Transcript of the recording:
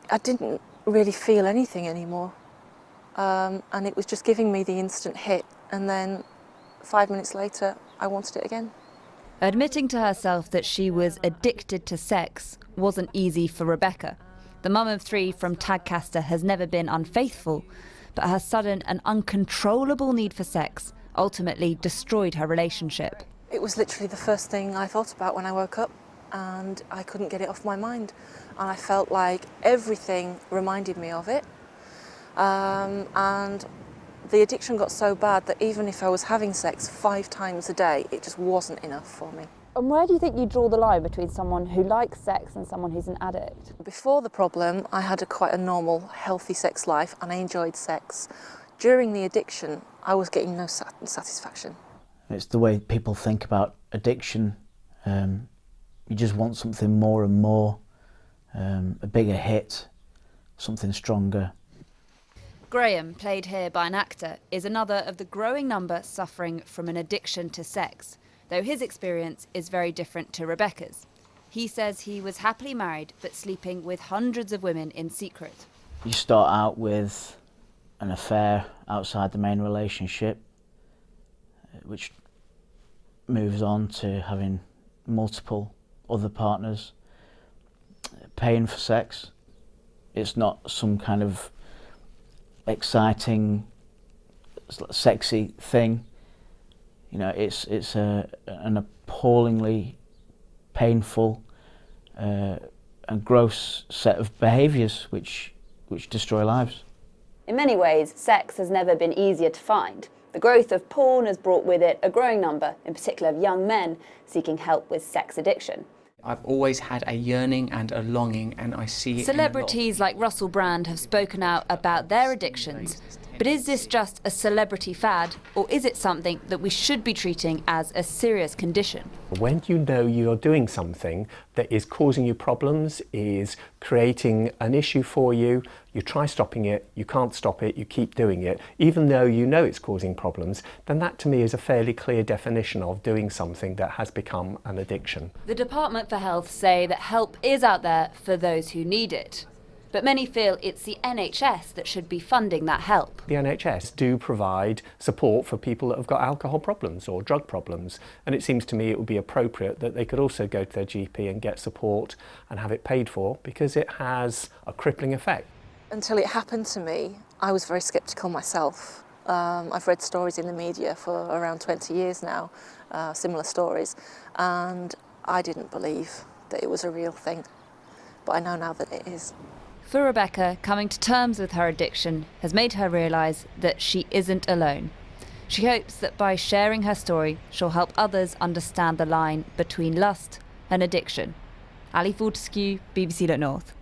I didn't really feel anything anymore. And it was just giving me the instant hit. And then 5 minutes later, I wanted it again. Admitting to herself that she was addicted to sex wasn't easy for Rebecca. The mum of 3 from Tadcaster has never been unfaithful, but her sudden and uncontrollable need for sex ultimately destroyed her relationship. It was literally the first thing I thought about when I woke up, and I couldn't get it off my mind. And I felt like everything reminded me of it. And the addiction got so bad that even if I was having sex 5 times a day, it just wasn't enough for me. And where do you think you draw the line between someone who likes sex and someone who's an addict? Before the problem, I had quite a normal, healthy sex life, and I enjoyed sex. During the addiction, I was getting no satisfaction. It's the way people think about addiction. You just want something more and more, a bigger hit, something stronger. Graham, played here by an actor, is another of the growing number suffering from an addiction to sex, though his experience is very different to Rebecca's. He says he was happily married, but sleeping with hundreds of women in secret. You start out with an affair outside the main relationship, which moves on to having multiple other partners, paying for sex. It's not some kind of exciting, sexy thing. You know, it's an appallingly painful and gross set of behaviours which destroy lives. In many ways, sex has never been easier to find. The growth of porn has brought with it a growing number, in particular of young men, seeking help with sex addiction. I've always had a yearning and a longing, and I see it. Celebrities like Russell Brand have spoken out about their addictions. But is this just a celebrity fad, or is it something that we should be treating as a serious condition? When you know you're doing something that is causing you problems, is creating an issue for you, you try stopping it, you can't stop it, you keep doing it, even though you know it's causing problems, then that to me is a fairly clear definition of doing something that has become an addiction. The Department for Health say that help is out there for those who need it. But many feel it's the NHS that should be funding that help. The NHS do provide support for people that have got alcohol problems or drug problems, and it seems to me it would be appropriate that they could also go to their GP and get support and have it paid for, because it has a crippling effect. Until it happened to me, I was very sceptical myself. I've read stories in the media for around 20 years now, similar stories, and I didn't believe that it was a real thing, but I know now that it is. For Rebecca, coming to terms with her addiction has made her realise that she isn't alone. She hopes that by sharing her story, she'll help others understand the line between lust and addiction. Ali Fortescue, BBC Look North.